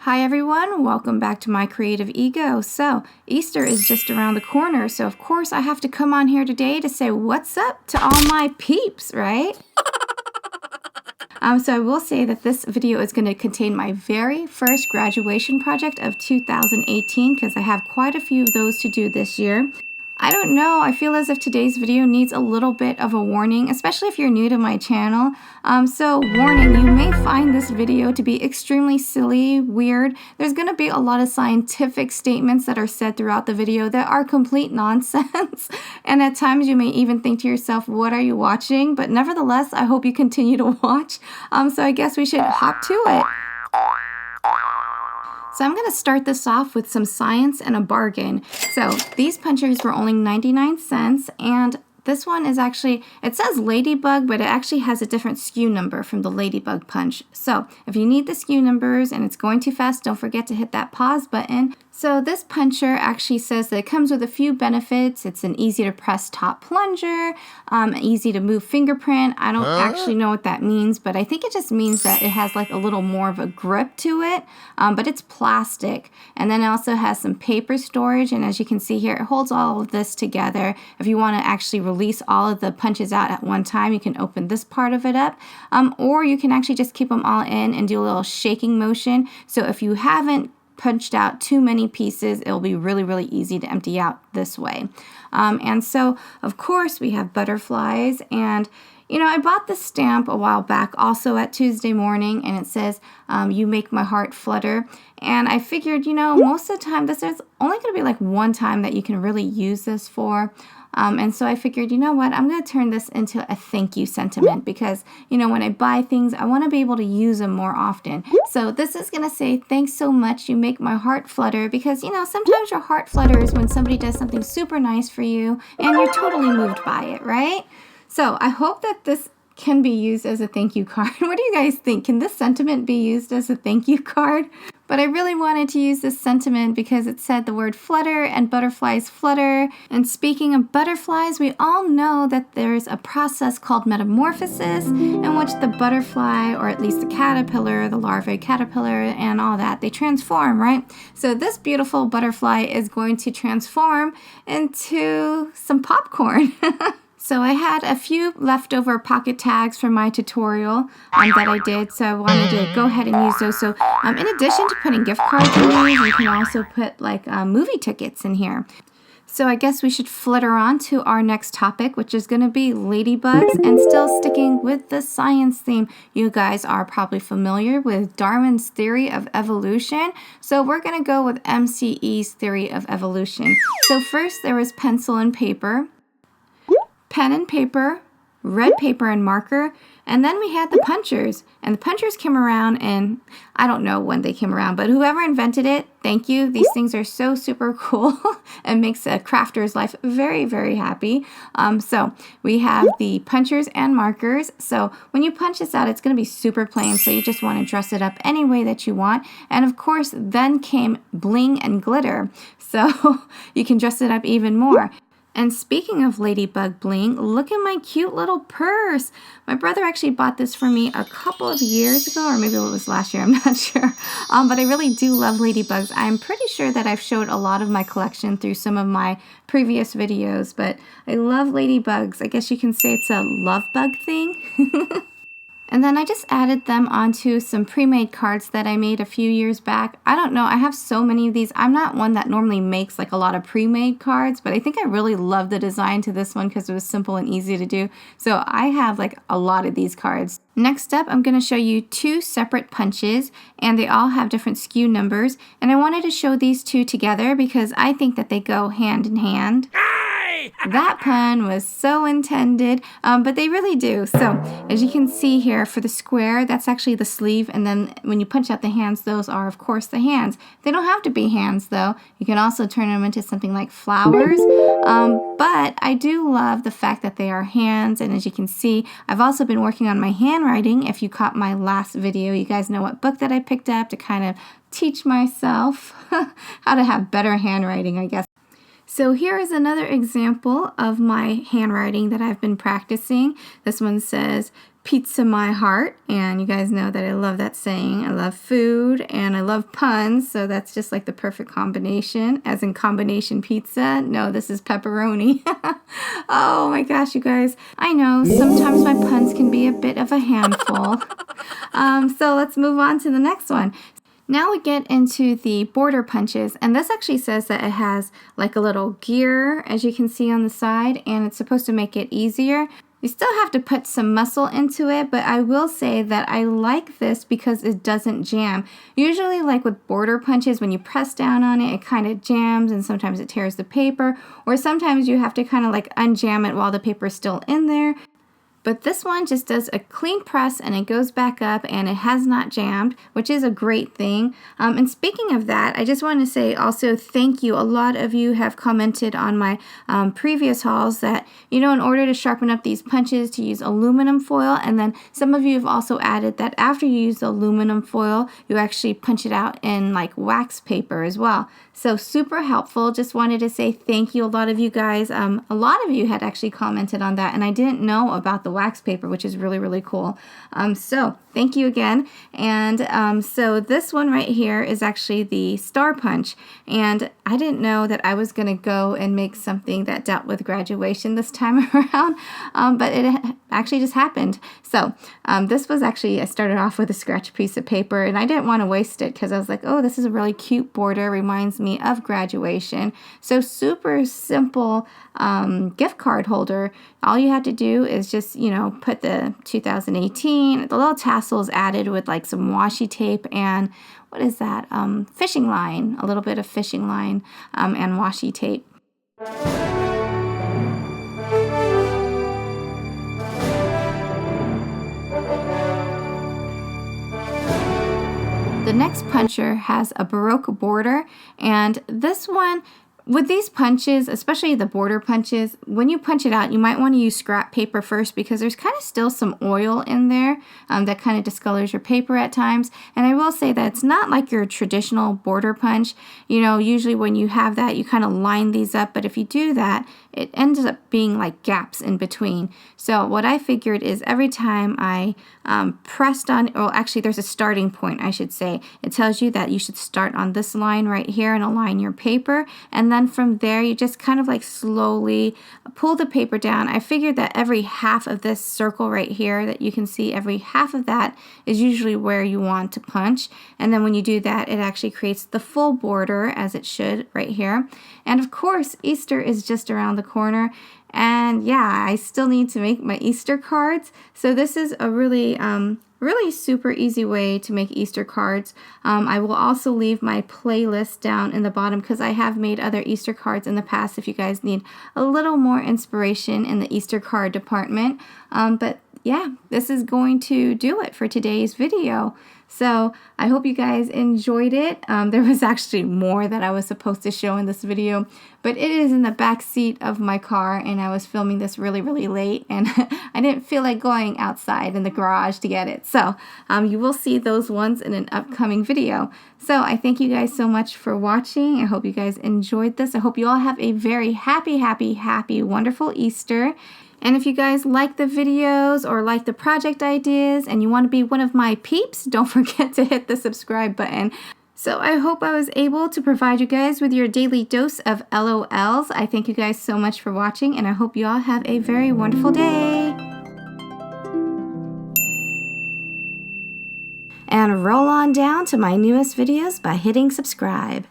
Hi everyone, welcome back to my creative ego. So Easter is just around the corner, so of course I have to come on here today to say what's up to all my peeps, right? So I will say that this video is going to contain my very first graduation project of 2018 because I have quite a few of those to do this year. I don't know, I feel as if today's video needs a little bit of a warning, especially if you're new to my channel. So warning, you may find this video to be extremely silly, weird. There's going to be a lot of scientific statements that are said throughout the video that are complete nonsense. And at times you may even think to yourself, what are you watching? But nevertheless, I hope you continue to watch. So I guess we should hop to it. So I'm going to start this off with some science and a bargain. So these punchers were only 99 cents, and this one is actually, it says Ladybug, but it actually has a different SKU number from the Ladybug punch. So if you need the SKU numbers and it's going too fast, don't forget to hit that pause button. So this puncher actually says that it comes with a few benefits. It's an easy to press top plunger, easy to move fingerprint. I don't actually know what that means, but I think it just means that it has like a little more of a grip to it, but it's plastic. And then it also has some paper storage, and as you can see here, it holds all of this together. If you want to actually release all of the punches out at one time, you can open this part of it up, or you can actually just keep them all in and do a little shaking motion. So if you haven't punched out too many pieces, it'll be really easy to empty out this way. And so of course we have butterflies, and you know, I bought this stamp a while back also at Tuesday Morning, and it says you make my heart flutter. And I figured, you know, most of the time there's only going to be like one time that you can really use this for. And so I figured, you know what, I'm going to turn this into a thank you sentiment because, you know, when I buy things, I want to be able to use them more often. So this is going to say, thanks so much, you make my heart flutter, because, you know, sometimes your heart flutters when somebody does something super nice for you and you're totally moved by it, right? So I hope that this can be used as a thank you card. What do you guys think? Can this sentiment be used as a thank you card? But I really wanted to use this sentiment because it said the word flutter and butterflies flutter. And speaking of butterflies, we all know that there's a process called metamorphosis in which the butterfly, or at least the caterpillar, the larvae caterpillar and all that, they transform, right? So this beautiful butterfly is going to transform into some popcorn. So I had a few leftover pocket tags from my tutorial that I did, so I wanted to go ahead and use those. So in addition to putting gift cards in these, you can also put like movie tickets in here. So I guess we should flitter on to our next topic, which is going to be ladybugs, and still sticking with the science theme. You guys are probably familiar with Darwin's theory of evolution, so we're going to go with MCE's theory of evolution. So first there was pencil and paper, pen and paper, red paper and marker, and then we had the punchers. And the punchers came around, and I don't know when they came around, but whoever invented it, thank you. These things are so super cool and makes a crafter's life very happy. So we have the punchers and markers. So when you punch this out, it's going to be super plain, so you just want to dress it up any way that you want. And of course, then came bling and glitter, so you can dress it up even more. And speaking of ladybug bling, look at my cute little purse. My brother actually bought this for me a couple of years ago, or maybe it was last year, I'm not sure. But I really do love ladybugs. I'm pretty sure that I've showed a lot of my collection through some of my previous videos, but I love ladybugs. I guess you can say it's a love bug thing. And then I just added them onto some pre-made cards that I made a few years back. I don't know, I have so many of these. I'm not one that normally makes like a lot of pre-made cards, but I think I really love the design to this one because it was simple and easy to do. So I have like a lot of these cards. Next up, I'm going to show you two separate punches, and they all have different SKU numbers. And I wanted to show these two together because I think that they go hand in hand. That pun was so intended, but they really do. So as you can see here, for the square, that's actually the sleeve, and then when you punch out the hands, those are of course the hands. They don't have to be hands though. You can also turn them into something like flowers, but I do love the fact that they are hands. And as you can see, I've also been working on my handwriting. If you caught my last video, you guys know what book that I picked up to kind of teach myself how to have better handwriting, I guess. So here is another example of my handwriting that I've been practicing. This one says, pizza my heart, and you guys know that I love that saying. I love food and I love puns, so that's just like the perfect combination, as in combination pizza. No, this is pepperoni. Oh my gosh, you guys. I know sometimes my puns can be a bit of a handful. So let's move on to the next one. Now we get into the border punches, and this actually says that it has like a little gear, as you can see on the side, and it's supposed to make it easier. You still have to put some muscle into it, but I will say that I like this because it doesn't jam. Usually, like with border punches, when you press down on it, it kind of jams and sometimes it tears the paper, or sometimes you have to kind of like unjam it while the paper is still in there. But this one just does a clean press and it goes back up and it has not jammed, which is a great thing. And speaking of that, I just want to say also thank you. A lot of you have commented on my previous hauls that, you know, in order to sharpen up these punches, to use aluminum foil. And then some of you have also added that after you use the aluminum foil, you actually punch it out in like wax paper as well. So super helpful. Just wanted to say thank you. A lot of you guys, a lot of you had actually commented on that, and I didn't know about the wax paper, which is really, really cool. So thank you again. And so this one right here is actually the star punch, and I didn't know that I was going to go and make something that dealt with graduation this time around, but it actually just happened. So this was actually, I started off with a scratch piece of paper, and I didn't want to waste it because I was like, oh, this is a really cute border, reminds me of graduation. So super simple gift card holder. All you had to do is just, you know, put the 2018, the little tassels added with like some washi tape and what is that? Fishing line, a little bit of fishing line and washi tape. The next puncher has a Baroque border, and this one, with these punches, especially the border punches, when you punch it out, you might want to use scrap paper first because there's kind of still some oil in there that kind of discolors your paper at times. And I will say that it's not like your traditional border punch. You know, usually when you have that, you kind of line these up, but if you do that, it ends up being like gaps in between. So what I figured is every time I pressed on, well, actually there's a starting point, I should say. It tells you that you should start on this line right here and align your paper, and then from there you just kind of like slowly pull the paper down. I figured that every half of this circle right here that you can see, every half of that is usually where you want to punch, and then when you do that, it actually creates the full border as it should right here. And of course, Easter is just around the corner, and yeah, I still need to make my Easter cards. So this is a really really super easy way to make Easter cards. I will also leave my playlist down in the bottom because I have made other Easter cards in the past if you guys need a little more inspiration in the Easter card department. But yeah, this is going to do it for today's video. So I hope you guys enjoyed it. There was actually more that I was supposed to show in this video, but it is in the back seat of my car, and I was filming this really, really late, and I didn't feel like going outside in the garage to get it. So you will see those ones in an upcoming video. So I thank you guys so much for watching. I hope you guys enjoyed this. I hope you all have a very happy, happy, happy, wonderful Easter. And if you guys like the videos or like the project ideas and you want to be one of my peeps, don't forget to hit the subscribe button. So I hope I was able to provide you guys with your daily dose of LOLs. I thank you guys so much for watching, and I hope you all have a very wonderful day. And roll on down to my newest videos by hitting subscribe.